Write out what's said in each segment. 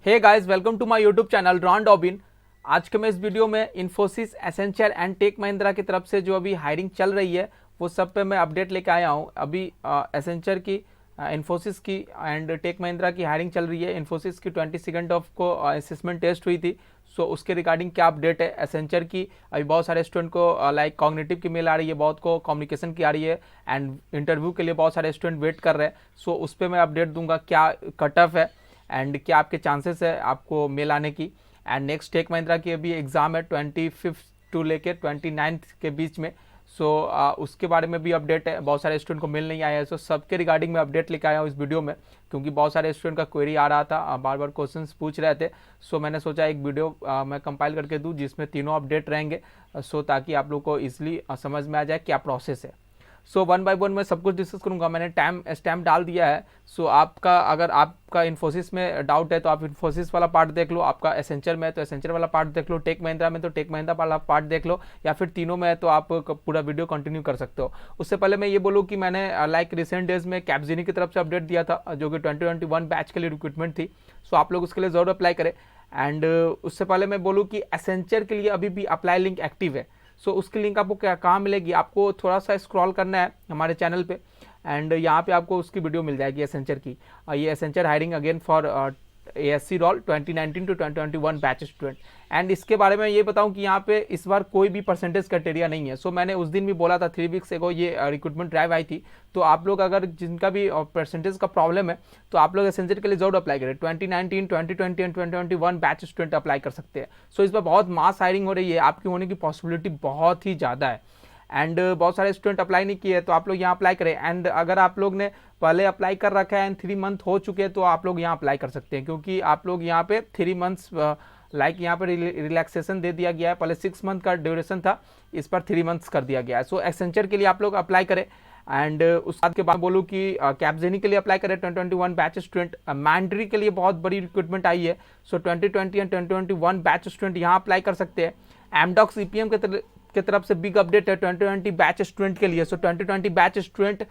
Hey guys, welcome to my YouTube channel Ron Dobbin. आज के मैं इस वीडियो में Infosys, Accenture and Tech Mahindra की तरफ से जो अभी हायरिंग चल रही है वो सब पे मैं अपडेट लेके आया हूँ। अभी एसेंचर की, इन्फोसिस की एंड टेक महिंद्रा की हायरिंग चल रही है। इन्फोसिस की 22 ऑफ को असेसमेंट टेस्ट हुई थी, सो उसके रिगार्डिंग क्या अपडेट है। एसेंचर की अभी बहुत सारे स्टूडेंट को लाइक कॉग्निटिव की मेल आ रही है, बहुत को कम्युनिकेशन की आ रही है एंड इंटरव्यू के लिए बहुत सारे स्टूडेंट वेट कर रहे हैं। सो उस पर मैं अपडेट दूंगा क्या कट ऑफ है एंड क्या आपके चांसेस है आपको मेल आने की। एंड नेक्स्ट टेक महिंद्रा की अभी एग्ज़ाम है 25 टू लेके 29 के बीच में। सो उसके बारे में भी अपडेट है, बहुत सारे स्टूडेंट को मेल नहीं आया है। सो सबके रिगार्डिंग मैं अपडेट लेके आया हूँ इस वीडियो में, क्योंकि बहुत सारे स्टूडेंट का क्वेरी आ रहा था, बार बार क्वेश्चंस पूछ रहे थे। सो मैंने सोचा एक वीडियो मैं कंपाइल करके दूँ जिसमें तीनों अपडेट रहेंगे, सो ताकि आप लोग को ईजिली समझ में आ जाए क्या प्रोसेस है। सो वन बाय वन मैं सब कुछ डिस्कस करूंगा। मैंने टाइम स्टैम्प डाल दिया है। सो आपका अगर आपका इन्फोसिस में डाउट है तो आप इन्फोसिस वाला पार्ट देख लो, आपका एसेंचर में है तो एसेंचर वाला पार्ट देख लो, टेक महिंद्रा में तो टेक महिंद्रा वाला पार्ट देख लो, या फिर तीनों में है तो आप पूरा वीडियो कंटिन्यू कर सकते हो। उससे पहले मैं ये बोलूँ कि मैंने लाइक रिसेंट डेज में कैप्जेनी की तरफ से अपडेट दिया था जो कि 2021 बैच के लिए रिक्रूटमेंट थी। सो आप लोग उसके लिए ज़रूर अप्लाई करें। एंड उससे पहले मैं बोलूँ कि एसेंचर के लिए अभी भी अप्लाई लिंक एक्टिव है। सो उसकी लिंक आपको क्या कहाँ मिलेगी, आपको थोड़ा सा स्क्रॉल करना है हमारे चैनल पे एंड यहाँ पे आपको उसकी वीडियो मिल जाएगी एसेंचर की। ये Accenture hiring again for ASC role 2019 to 2021 batch student. And इसके बारे में ये बताऊं कि यहाँ पे इस बार कोई भी परसेंटेज क्राइटेरिया नहीं है। सो मैंने उस दिन भी बोला था 3 वीक्स एगो ये रिक्रूटमेंट ड्राइव आई थी, तो आप लोग अगर जिनका भी परसेंटेज का प्रॉब्लम है तो आप लोग एसेंचर के लिए जरूर अप्लाई करें। 2019, 2020 एंड 2021 बैच स्टूडेंट अप्लाई कर सकते हैं। सो इस बार बहुत मास हायरिंग हो रही है, आपकी होने की पॉसिबिलिटी बहुत ही ज़्यादा है। एंड बहुत सारे स्टूडेंट अप्लाई नहीं किए तो आप लोग यहाँ अप्लाई करें। एंड अगर आप लोग ने पहले अप्लाई कर रखा है एंड 3 मंथ हो चुके हैं तो आप लोग यहाँ अप्लाई कर सकते हैं, क्योंकि आप लोग यहाँ पे 3 मंथ्स लाइक यहाँ पे रिलैक्सेशन दे दिया गया है। पहले 6 मंथ का ड्यूरेशन था, इस पर 3 मंथ्स कर दिया गया है। सो एसेंचर के लिए आप लोग अप्लाई करें। एंड उसके बाद बोलूँ कि कैप्जेनी के लिए अप्लाई करें 2021 बैच स्टूडेंट। मैंड्री के लिए बहुत बड़ी रिक्रूटमेंट आई है। सो 2020 एंड 2021 बैच स्टूडेंट यहाँ अप्लाई कर सकते हैं। एमडॉक्स ईपीएम के तरफ से बिग अपडेट है 2020 बैच स्टूडेंट के लिए। सो 2020 बैच स्टूडेंट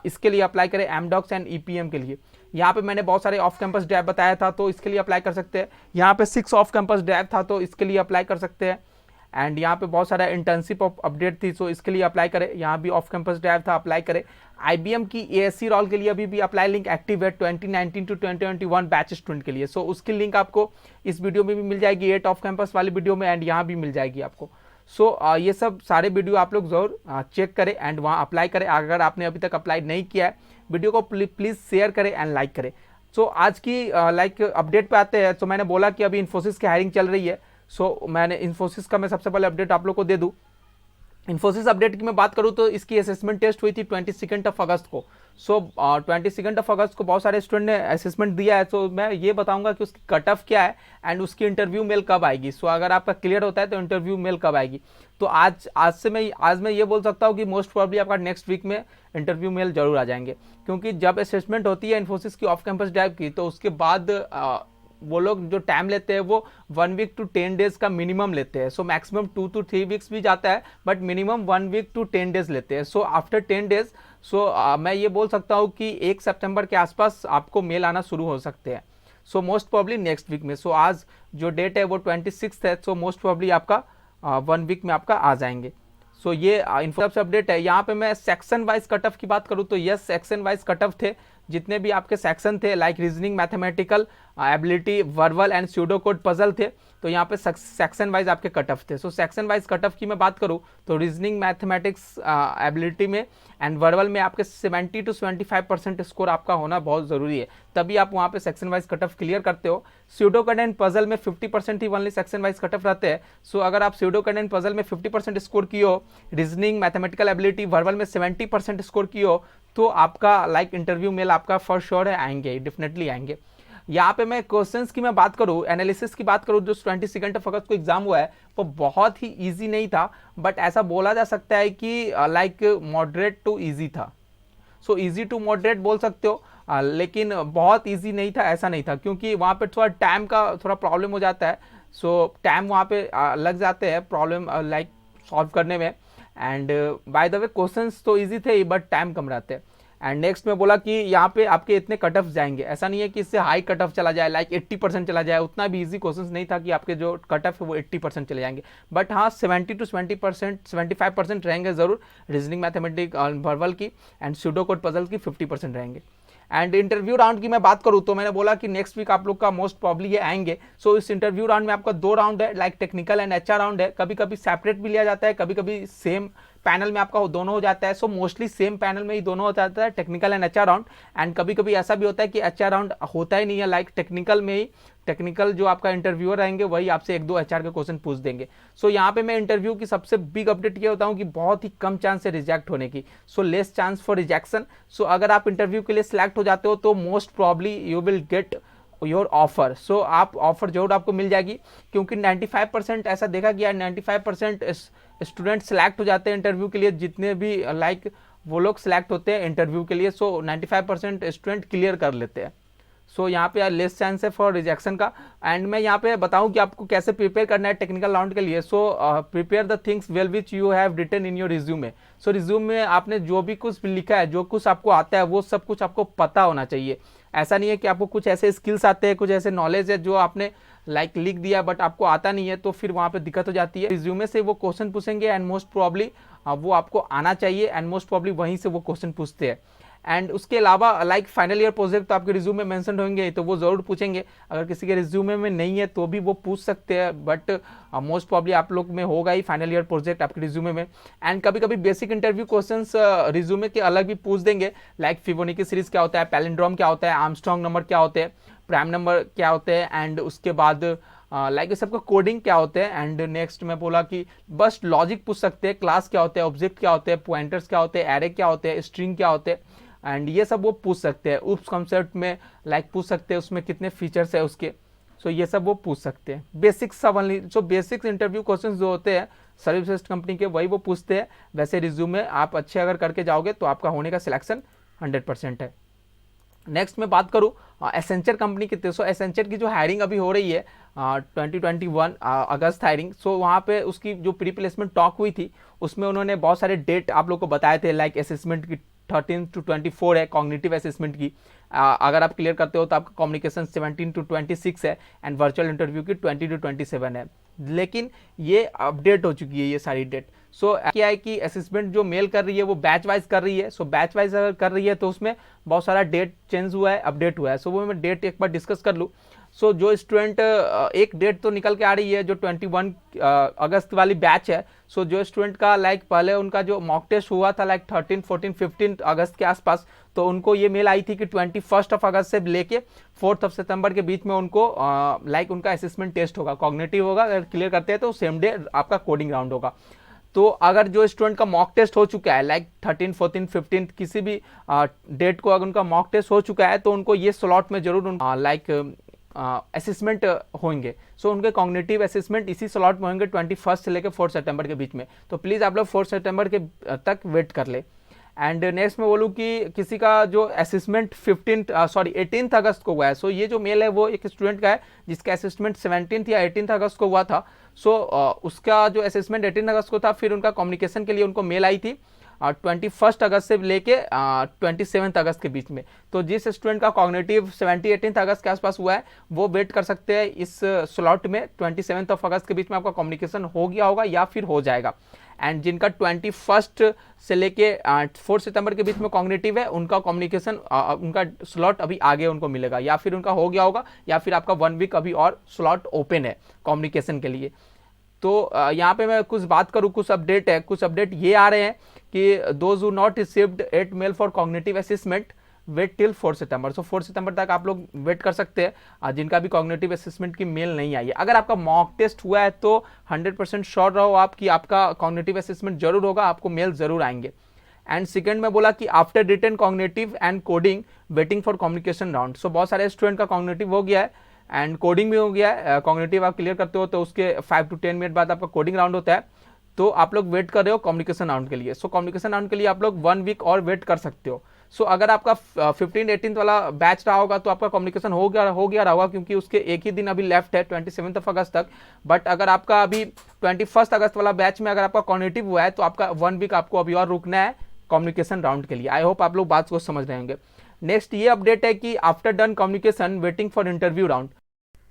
इसके लिए अप्लाई करें एमडॉक्स एंड ईपीएम के लिए। यहाँ पे मैंने बहुत सारे ऑफ कैंपस ड्राइव बताया था तो इसके लिए अप्लाई कर सकते हैं। यहाँ पे 6 ऑफ कैंपस ड्राइव था तो इसके लिए अप्लाई कर सकते हैं। एंड यहाँ पे बहुत सारा इंटर्नशिप अपडेट थी, सो इसके लिए अप्लाई करें। यहाँ भी ऑफ कैंपस ड्राइव था, अप्लाई करें। आईबीएम की एएससी रोल के लिए अभी भी अप्लाई लिंक एक्टिव है 2019 टू 2021 बैच स्टूडेंट के लिए। सो उसकी लिंक आपको इस वीडियो में भी मिल जाएगी, 8 ऑफ कैंपस वाली वीडियो में, एंड यहाँ भी मिल जाएगी आपको। सो ये सब सारे वीडियो आप लोग जरूर चेक करें एंड वहाँ अप्लाई करें। अगर आपने अभी तक अप्लाई नहीं किया है, वीडियो को प्लीज़ शेयर करें एंड लाइक करें। सो आज की लाइक अपडेट पे आते हैं। सो मैंने बोला कि अभी इन्फोसिस की हायरिंग चल रही है। सो मैंने इन्फोसिस का मैं सबसे पहले अपडेट आप लोग को दे दूँ। इन्फोसिस अपडेट की मैं बात करूँ तो इसकी असेसमेंट टेस्ट हुई थी 22 ऑफ अगस्त को। सो 22 ऑफ अगस्त को बहुत सारे स्टूडेंट ने असेसमेंट दिया है। सो मैं ये बताऊंगा कि उसकी कट ऑफ क्या है एंड उसकी इंटरव्यू मेल कब आएगी। सो अगर आपका क्लियर होता है तो इंटरव्यू मेल कब आएगी, तो आज मैं ये बोल सकता हूँ कि मोस्ट प्रॉब्ली आपका नेक्स्ट वीक में इंटरव्यू मेल जरूर आ जाएंगे, क्योंकि जब असेसमेंट होती है इन्फोसिस की ऑफ कैंपस ड्राइव की तो उसके बाद वो लोग जो टाइम लेते हैं वो 1 वीक टू 10 डेज का मिनिमम लेते हैं। सो मैक्सिमम 2 to 3 वीक्स भी जाता है, but minimum 1 week to 10 days लेते हैं। सो आफ्टर 10 डेज मैं ये बोल सकता हूँ कि 1 सितंबर के आसपास आपको मेल आना शुरू हो सकते हैं। So most probably next week में। सो आज जो डेट है वो 26 है, सो मोस्ट प्रॉब्ली आपका 1 वीक में आपका आ जाएंगे। सो ये इन्फो से अपडेट है। यहाँ पे मैं सेक्शन वाइज कट ऑफ की बात करूँ तो yes, section wise cut of थे। जितने भी आपके सेक्शन थे like reasoning, mathematical ability, verbal and pseudo code puzzle थे, तो यहाँ पे सेक्शन वाइज आपके कट ऑफ थे। So section wise cut of की मैं बात करूँ तो रीजनिंग, मैथमेटिक्स, एबिलिटी में एंड वर्बल में आपके 70 to 75% स्कोर आपका होना बहुत ज़रूरी है, तभी आप वहाँ पे section wise cut off clear करते हो। स्यूडो कोड एंड पजल में 50% ही only section wise cut off रहते हैं। सो अगर आप स्यूडो कोड एंड पजल में 50% स्कोर किए हो, रीजनिंग, मैथमेटिकल एबिलिटी, वर्बल में 70% स्कोर किए हो, तो आपका लाइक इंटरव्यू मेल आपका फॉर श्योर है आएंगे, डेफिनेटली आएंगे। यहाँ पे मैं क्वेश्चंस की मैं बात करूँ, एनालिसिस की बात करूँ, जो 22 ऑफ अगस्त को एग्जाम हुआ है वो बहुत ही इजी नहीं था, बट ऐसा बोला जा सकता है कि लाइक मॉडरेट टू इजी था। सो इजी टू मॉडरेट बोल सकते हो, लेकिन बहुत इजी नहीं था ऐसा नहीं था, क्योंकि वहाँ पे थोड़ा टाइम का थोड़ा प्रॉब्लम हो जाता है। सो टाइम वहाँ पे लग जाते हैं प्रॉब्लम लाइक सॉल्व करने में। And by the way questions तो इजी थे ही, बट टाइम कम रहते हैं। एंड नेक्स्ट में बोला कि यहाँ पे आपके इतने कट ऑफ जाएंगे, ऐसा नहीं है कि इससे हाई कट ऑफ चला जाए, लाइक 80% चला जाए, उतना भी इजी क्वेश्चन नहीं था कि आपके जो कट ऑफ है वो 80% चले जाएंगे, बट हाँ 70 to 20%, 75% रहेंगे जरूर रीजनिंग, मैथमेटिक्स और वर्बल की, एंड सूडो कोड पजल की 50% रहेंगे। एंड इंटरव्यू राउंड की मैं बात करूँ तो मैंने बोला कि नेक्स्ट वीक आप लोग का मोस्ट प्रॉब्ली ये आएंगे। सो इस इंटरव्यू राउंड में आपका 2 राउंड है, like technical and HR round है, कभी कभी सेपरेट भी लिया जाता है, कभी कभी सेम पैनल में आपका दोनों हो जाता है। सो मोस्टली सेम पैनल में ही दोनों हो जाता है, technical and HR round. And कभी कभी ऐसा भी होता है कि एचआर राउंड होता ही नहीं है, लाइक टेक्निकल में ही टेक्निकल जो आपका इंटरव्यूअर रहेंगे वही आपसे 1-2 एचआर के क्वेश्चन पूछ देंगे। सो यहाँ पे मैं इंटरव्यू की सबसे बिग अपडेट ये होता हूँ कि बहुत ही कम चांस है रिजेक्ट होने की, so less chance for rejection. सो अगर आप इंटरव्यू के लिए सिलेक्ट हो जाते हो तो most probably you will get your offer. So आप ऑफर जरूर आपको मिल जाएगी, क्योंकि 95% ऐसा देखा गया, 95% स्टूडेंट सेलेक्ट हो जाते हैं इंटरव्यू के लिए, जितने भी लाइक वो लोग सेलेक्ट होते हैं इंटरव्यू के लिए। सो 95% स्टूडेंट क्लियर कर लेते हैं। सो यहाँ पे लेस चांस है फॉर रिजेक्शन का। एंड मैं यहाँ पे बताऊँ कि आपको कैसे प्रिपेयर करना है टेक्निकल राउंड के लिए। So prepare the things well which you have written in your resume. So resume में आपने जो भी कुछ लिखा है, जो कुछ आपको आता है, वो सब कुछ आपको पता होना चाहिए। ऐसा नहीं है कि आपको कुछ ऐसे स्किल्स आते हैं, कुछ ऐसे नॉलेज है जो आपने लाइक लिख दिया बट आपको आता नहीं है, तो फिर वहाँ पे दिक्कत हो जाती है। रिज्यूमे से वो क्वेश्चन पूछेंगे एंड मोस्ट प्रॉब्ली वो आपको आना चाहिए, एंड मोस्ट प्रॉब्ली वहीं से वो क्वेश्चन पूछते हैं। एंड उसके अलावा लाइक फाइनल ईयर प्रोजेक्ट तो आपके रिज्यूमे मेंशन होंगे, तो वो जरूर पूछेंगे। अगर किसी के रिज्यूमे में नहीं है तो भी वो पूछ सकते हैं, बट मोस्ट प्रॉब्ली आप लोग में होगा ही फाइनल ईयर प्रोजेक्ट आपके रिज्यूमे में। एंड कभी कभी बेसिक इंटरव्यू क्वेश्चंस रिज्यूमे के अलग भी पूछ देंगे, लाइक फिबोनाची सीरीज क्या होता है, पैलिंड्रोम क्या होता है, आर्मस्ट्रांग नंबर क्या होते हैं, प्राइम नंबर क्या होते हैं, एंड उसके बाद लाइक सबका कोडिंग क्या होते हैं। एंड नेक्स्ट मैं बोला कि बस लॉजिक पूछ सकते हैं, क्लास क्या होते हैं, ऑब्जेक्ट क्या होते हैं, पॉइंटर्स क्या होते हैं, एरे क्या होते हैं, स्ट्रिंग क्या होते हैं, एंड ये सब वो पूछ सकते हैं। उप्स कॉन्सेप्ट में लाइक पूछ सकते हैं उसमें कितने फीचर्स है उसके। सो ये सब वो पूछ सकते हैं, बेसिक्स सब ओनली। सो बेसिक्स इंटरव्यू क्वेश्चंस जो होते हैं सर्विस बेस्ड कंपनी के, वही वो पूछते हैं। वैसे रिज्यूमे आप अच्छे अगर करके जाओगे तो आपका होने का सिलेक्शन 100% है। नेक्स्ट मैं बात करूँ एसेंचर कंपनी की। सो एसेंचर की जो हायरिंग अभी हो रही है 2021 अगस्त हायरिंग। सो वहाँ पे उसकी जो प्री प्लेसमेंट टॉक हुई थी उसमें उन्होंने बहुत सारे डेट आप लोग को बताए थे, लाइक असेसमेंट की 13 to 24 है, कॉग्निटिव असेसमेंट की अगर आप क्लियर करते हो तो आपका कम्युनिकेशन 17 to 26 है, एंड वर्चुअल इंटरव्यू की 20 to 27 है। लेकिन ये अपडेट हो चुकी है ये सारी डेट। सो क्या है कि असेसमेंट जो मेल कर रही है वो बैच वाइज कर रही है। सो बैच वाइज अगर कर रही है तो उसमें बहुत सारा डेट चेंज हुआ है, अपडेट हुआ है। सो वो मैं डेट एक बार डिस्कस कर लूँ। सो जो स्टूडेंट एक डेट तो निकल के आ रही है जो 21 अगस्त वाली बैच है। सो जो स्टूडेंट का लाइक पहले उनका जो मॉक टेस्ट हुआ था लाइक 13, 14, 15 अगस्त के आसपास, तो उनको ये मेल आई थी कि 21 अगस्त से लेके 4 सितंबर के बीच में उनको लाइक उनका असेसमेंट टेस्ट होगा, कॉग्निटिव होगा। अगर क्लियर करते हैं तो सेम डे आपका कोडिंग राउंड होगा। तो अगर जो स्टूडेंट का मॉक टेस्ट हो चुका है लाइक 13, 14, 15 किसी भी डेट को अगर उनका मॉक टेस्ट हो चुका है तो उनको ये स्लॉट में जरूर लाइक असेसमेंट होंगे। सो उनके कॉग्निटिव असेसमेंट इसी स्लॉट में होंगे 21 से लेकर 4 सितंबर के बीच में। तो प्लीज़ आप लोग 4 सितंबर के तक वेट कर ले। एंड नेक्स्ट मैं बोलूँ कि किसी का जो असेसमेंट 18 अगस्त को हुआ है। सो ये जो मेल है वो एक स्टूडेंट का है जिसका असेसमेंट 17 या 18 अगस्त को हुआ था। सो उसका जो असेसमेंट 18 अगस्त को था, फिर उनका कम्युनिकेशन के लिए उनको मेल आई थी 21 अगस्त से लेके 27 अगस्त के बीच में। तो जिस स्टूडेंट का कॉग्निटिव 18 अगस्त के आसपास हुआ है वो वेट कर सकते हैं इस स्लॉट में। 27 अगस्त के बीच में आपका कम्युनिकेशन हो गया होगा या फिर हो जाएगा। एंड जिनका 21 से लेके 4 सितंबर के बीच में कॉग्निटिव है उनका कम्युनिकेशन उनका स्लॉट अभी आगे उनको मिलेगा, या फिर उनका हो गया होगा या फिर आपका 1 वीक अभी और स्लॉट ओपन है कम्युनिकेशन के लिए। तो यहाँ पे मैं कुछ बात करूँ, कुछ अपडेट है। कुछ अपडेट ये आ रहे हैं कि those who not received 8 mail for cognitive assessment wait till 4 September. So 4 सितंबर तक आप लोग वेट कर सकते हैं जिनका भी कॉग्निटिव असेसमेंट की मेल नहीं आई है। अगर आपका मॉक टेस्ट हुआ है तो 100% श्योर रहो आप कि आपका कॉग्निटिव असेसमेंट जरूर होगा, आपको मेल जरूर आएंगे। एंड सेकंड में बोला कि after written cognitive and coding waiting for communication round. So बहुत सारे स्टूडेंट का कॉग्निटिव हो गया है एंड कोडिंग भी हो गया है। कॉग्निटिव आप क्लियर करते हो तो उसके 5 to 10 मिनट बाद आपका कोडिंग राउंड होता है। तो आप लोग वेट कर रहे हो कम्युनिकेशन राउंड के लिए। सो कम्युनिकेशन राउंड के लिए आप लोग 1 वीक और वेट कर सकते हो। सो अगर आपका 15-18 वाला बैच रहा होगा तो आपका कम्युनिकेशन हो गया रहा होगा, क्योंकि उसके एक ही दिन अभी लेफ्ट है 27 अगस्त तक। बट अगर आपका अभी 21 अगस्त वाला बैच में अगर आपका कॉग्निटिव हुआ है तो आपका 1 वीक आपको अभी और रुकना है कम्युनिकेशन राउंड के लिए। आई होप आप लोग बात को समझ रहे होंगे। नेक्स्ट ये अपडेट है कि after done communication waiting for interview round.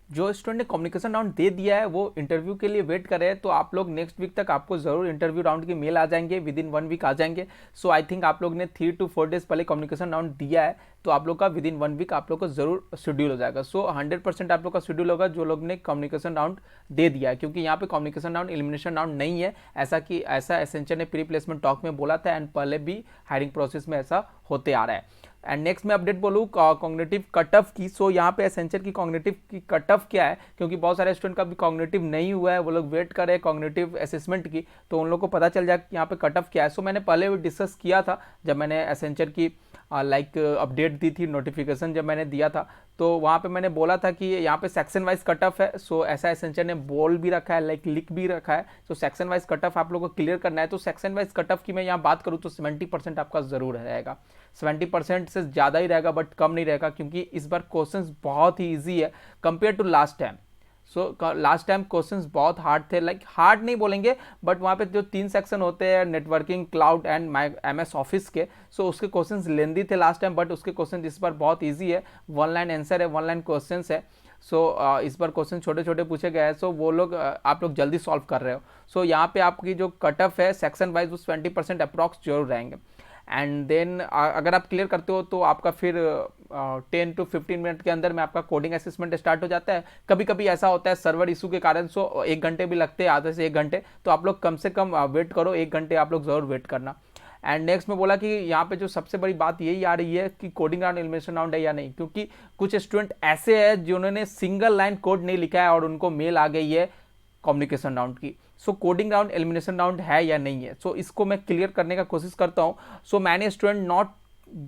जो स्टूडेंट ने कम्युनिकेशन राउंड दे दिया है वो इंटरव्यू के लिए वेट कर रहे हैं, तो आप लोग नेक्स्ट वीक तक आपको जरूर इंटरव्यू राउंड की मेल आ जाएंगे, विद इन 1 वीक आ जाएंगे। सो आई थिंक आप लोग ने 3 to 4 डेज पहले कम्युनिकेशन राउंड दिया है, तो आप लोग का विद इन 1 वीक आप लोग को जरूर शेड्यूल हो जाएगा। सो 100% आप लोग का शेड्यूल होगा जो लोग ने कम्युनिकेशन राउंड दे दिया है, क्योंकि यहाँ पे कम्युनिकेशन राउंड एलिमिनेशन राउंड नहीं है, ऐसा एसेंचर ने प्री प्लेसमेंट टॉक में बोला था, एंड पहले भी हायरिंग प्रोसेस में ऐसा होते आ रहा है। एंड नेक्स्ट मैं अपडेट बोलूँ कॉग्निटिव कट ऑफ की। सो यहाँ पे एसेंचर की कॉग्निटिव की कट ऑफ क्या है, क्योंकि बहुत सारे स्टूडेंट का भी कॉग्निटिव नहीं हुआ है, वो लोग वेट कर रहे हैं कॉग्निटिव असेसमेंट की, तो उन लोग को पता चल जाए कि यहाँ पे कट ऑफ क्या है। सो मैंने पहले भी डिस्कस किया था जब मैंने एसेंचर की अपडेट दी थी, नोटिफिकेशन जब मैंने दिया था, तो वहाँ पे मैंने बोला था कि यहाँ पे सेक्शन वाइज कट ऑफ है। सो ऐसा एसेंचर ने बोल भी रखा है, लिख भी रखा है। तो सेक्शन वाइज कट ऑफ आप लोगों को क्लियर करना है। तो सेक्शन वाइज कट ऑफ की मैं यहाँ बात करूँ तो 70% आपका जरूर रहेगा, 70% से ज़्यादा ही रहेगा, बट कम नहीं रहेगा, क्योंकि इस बार क्वेश्चंस बहुत ही ईजी है compare to last time. So last time questions बहुत हार्ड थे, हार्ड नहीं बोलेंगे, बट वहाँ पे जो 3 सेक्शन होते हैं networking, cloud and MS office के, सो उसके क्वेश्चंस लेंदी थे लास्ट टाइम, बट उसके क्वेश्चन इस बार बहुत ईजी है, 1 लाइन आंसर है, 1 लाइन क्वेश्चन है। सो इस बार क्वेश्चन छोटे छोटे पूछे गए हैं, सो वो लोग आप लोग जल्दी सॉल्व कर रहे हो। सो यहाँ पे आपकी जो कट ऑफ है सेक्शन वाइज वो 20% अप्रॉक्स जरूर रहेंगे। एंड देन अगर आप क्लियर करते हो तो आपका फिर 10 to 15 मिनट के अंदर में आपका कोडिंग असेसमेंट स्टार्ट हो जाता है। कभी कभी ऐसा होता है सर्वर इशू के कारण, सो 1 घंटे भी लगते हैं, आधे से 1 घंटे, तो आप लोग कम से कम वेट करो, 1 घंटे आप लोग जरूर वेट करना। एंड नेक्स्ट में बोला कि यहाँ पे जो सबसे बड़ी बात यही आ रही है कि कोडिंग राउंड एलिमिनेशन राउंड है या नहीं, क्योंकि कुछ स्टूडेंट ऐसे हैं जिन्होंने सिंगल लाइन कोड नहीं लिखा है और उनको मेल आ गई है कम्युनिकेशन राउंड की। सो कोडिंग राउंड एलिमिनेशन राउंड है या नहीं है, सो इसको मैं क्लियर करने का कोशिश करता हूँ। सो मैंने student not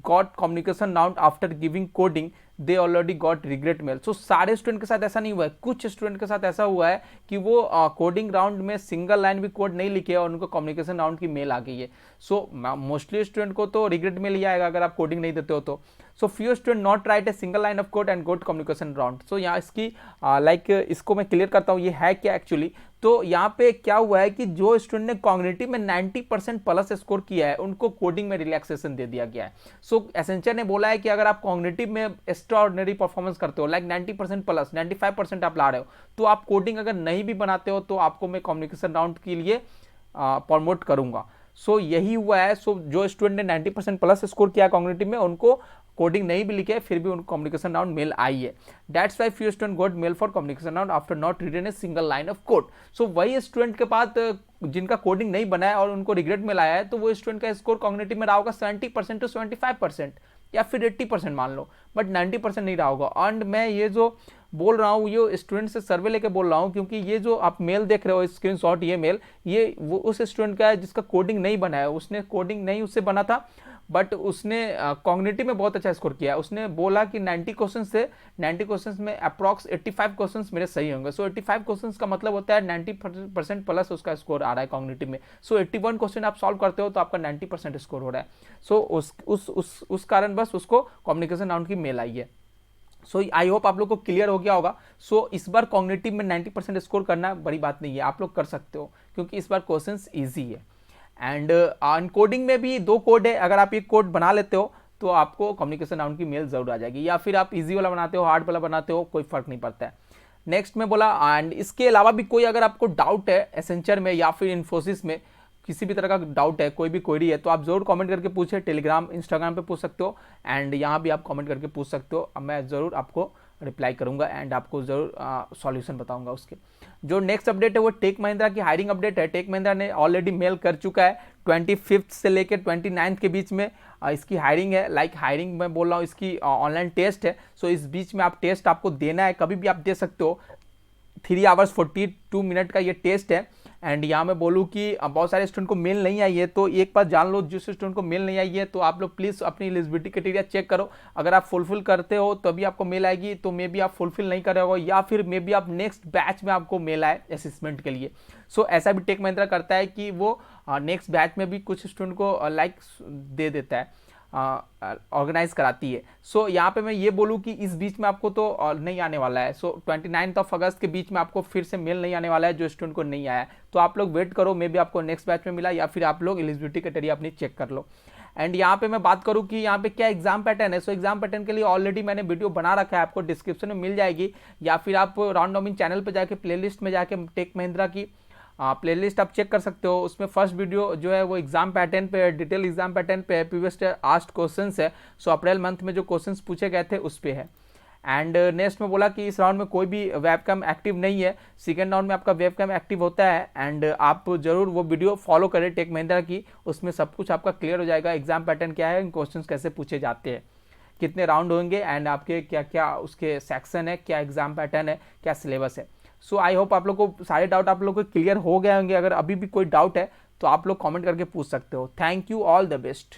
got communication round after giving coding, they already got regret mail. So सारे स्टूडेंट के साथ ऐसा नहीं हुआ है, कुछ स्टूडेंट के साथ ऐसा हुआ है कि वो कोडिंग राउंड में सिंगल लाइन भी कोड नहीं लिखे और उनको कम्युनिकेशन राउंड की मेल आ गई है। सो मोस्टली स्टूडेंट को तो रिग्रेट मेल ही आएगा अगर आप कोडिंग नहीं देते हो तो। So few student not write a single line of code and got communication round. So यहाँ इसकी इसको मैं क्लियर करता हूँ ये है क्या एक्चुअली। तो यहाँ पे क्या हुआ है कि जो स्टूडेंट ने कॉग्निटिव में 90% प्लस स्कोर किया है उनको कोडिंग में रिलैक्सेशन दे दिया गया है। सो एसेंचर ने बोला है कि अगर आप कॉग्निटिव में एक्स्ट्राऑर्डिनरी परफॉर्मेंस करते हो, 90% प्लस 95% आप ला रहे हो, तो आप कोडिंग अगर नहीं भी बनाते हो तो आपको मैं कम्युनिकेशन राउंड के लिए प्रमोट करूंगा। सो यही हुआ है। सो जो स्टूडेंट ने 90% प्लस स्कोर किया कॉग्निटिव में, उनको कोडिंग नहीं भी लिखे फिर भी उनको कम्युनिकेशन राउंड मेल आई है। That's why few student got mail for communication round after not written a single line of code. So वही स्टूडेंट के पास जिनका कोडिंग नहीं बनाया और उनको रिग्रेट मेल आया है, तो वो स्टूडेंट का स्कोर कॉग्निटिव में रहा होगा 70% to 75% या फिर 80% मान लो, बट 90% नहीं रहा होगा। एंड मैं ये जो बोल रहा हूँ ये स्टूडेंट से सर्वे लेके बोल रहा हूँ, क्योंकि ये जो आप मेल देख रहे हो स्क्रीनशॉट, ये मेल ये वो उस स्टूडेंट का है जिसका कोडिंग नहीं बना है। उसने कोडिंग नहीं उससे बना था, बट उसने कॉग्निटिव में बहुत अच्छा स्कोर किया। उसने बोला कि 90 क्वेश्चन से 90 क्वेश्चन में अप्रॉक्स 85 क्वेश्चन मेरे सही होंगे। सो 85 क्वेश्चन का मतलब होता है 90% प्लस उसका स्कोर आ रहा है कॉग्निटिव में। सो 81 क्वेश्चन आप सॉल्व करते हो तो आपका 90% स्कोर हो रहा है। सो उस कारण बस उसको कम्युनिकेशन राउंड की मेल आई है। सो आई होप आप लोग को क्लियर हो गया होगा। सो इस बार कॉग्निटिव में 90% स्कोर करना बड़ी बात नहीं है, आप लोग कर सकते हो, क्योंकि इस बार क्वेश्चंस इजी है। एंड कोडिंग में भी 2 कोड है, अगर आप एक कोड बना लेते हो तो आपको कम्युनिकेशन राउंड की मेल जरूर आ जाएगी, या फिर आप इजी वाला बनाते हो हार्ड वाला बनाते हो, कोई फर्क नहीं पड़ता है। नेक्स्ट में बोला एंड इसके अलावा भी कोई अगर आपको डाउट है एसेंचर में या फिर इन्फोसिस में, किसी भी तरह का डाउट है, कोई भी क्वेरी है, तो आप जरूर कमेंट करके पूछे, टेलीग्राम इंस्टाग्राम पे पूछ सकते हो, एंड यहाँ भी आप कमेंट करके पूछ सकते हो। मैं ज़रूर आपको रिप्लाई करूंगा एंड आपको ज़रूर सॉल्यूशन बताऊंगा उसके। जो नेक्स्ट अपडेट है वो टेक महिंद्रा की हायरिंग अपडेट है। टेक महिंद्रा ने ऑलरेडी मेल कर चुका है 25 से लेकर 29 के बीच में इसकी हायरिंग है। हायरिंग मैं बोल रहा हूँ, इसकी ऑनलाइन टेस्ट है। सो इस बीच में आप टेस्ट आपको देना है, कभी भी आप दे सकते हो। 3 hours 42 मिनट का ये टेस्ट है। एंड यहाँ मैं बोलूँ कि बहुत सारे स्टूडेंट को मेल नहीं आई है, तो एक बार जान लो, जिस स्टूडेंट को मेल नहीं आई है तो आप लोग प्लीज़ अपनी एलिजिबिलिटी क्राइटेरिया चेक करो। अगर आप फुलफिल करते हो तभी आपको मेल आएगी, तो मे बी आप फुलफिल नहीं कर रहे हो, या फिर मे बी आप नेक्स्ट बैच में आपको मेल आए असेसमेंट के लिए। सो ऐसा भी टेक महिंद्रा करता है कि वो नेक्स्ट बैच में भी कुछ स्टूडेंट को दे देता है, ऑर्गेनाइज कराती है। सो यहाँ पे मैं ये बोलूँ कि इस बीच में आपको तो नहीं आने वाला है। सो 29 अगस्त के बीच में आपको फिर से मेल नहीं आने वाला है जो स्टूडेंट को नहीं आया है, तो आप लोग वेट करो, मे बी आपको नेक्स्ट बैच में मिला, या फिर आप लोग एलिजिबिलिटी क्राइटेरिया अपनी चेक कर लो। एंड यहाँ पे मैं बात करूँ कि यहाँ पे क्या एग्जाम पैटर्न है, सो एग्जाम पैटर्न के लिए ऑलरेडी मैंने वीडियो बना रखा है, आपको डिस्क्रिप्शन में मिल जाएगी, या फिर आप रॉन डॉबिन चैनल पर जाके प्लेलिस्ट में जाके टेक महिंद्रा की प्लेलिस्ट आप चेक कर सकते हो। उसमें फर्स्ट वीडियो जो है वो एग्जाम पैटर्न पे है, डिटेल एग्जाम पैटर्न पे है, प्रीवियस आस्ट क्वेश्चंस है, सो अप्रैल मंथ में जो क्वेश्चंस पूछे गए थे उस पे है। एंड नेक्स्ट में बोला कि इस राउंड में कोई भी वेबकैम एक्टिव नहीं है, सेकेंड राउंड में आपका वेबकैम एक्टिव होता है। एंड आप जरूर वो वीडियो फॉलो करें टेक महिंद्रा की, उसमें सब कुछ आपका क्लियर हो जाएगा, एग्जाम पैटर्न क्या है, क्वेश्चंस कैसे पूछे जाते हैं, कितने राउंड होंगे, एंड आपके क्या क्या उसके सेक्शन है, क्या एग्जाम पैटर्न है, क्या सिलेबस है। सो आई होप आप लोग को सारे डाउट आप लोग को क्लियर हो गए होंगे। अगर अभी भी कोई डाउट है तो आप लोग कमेंट करके पूछ सकते हो। Thank you, all the best.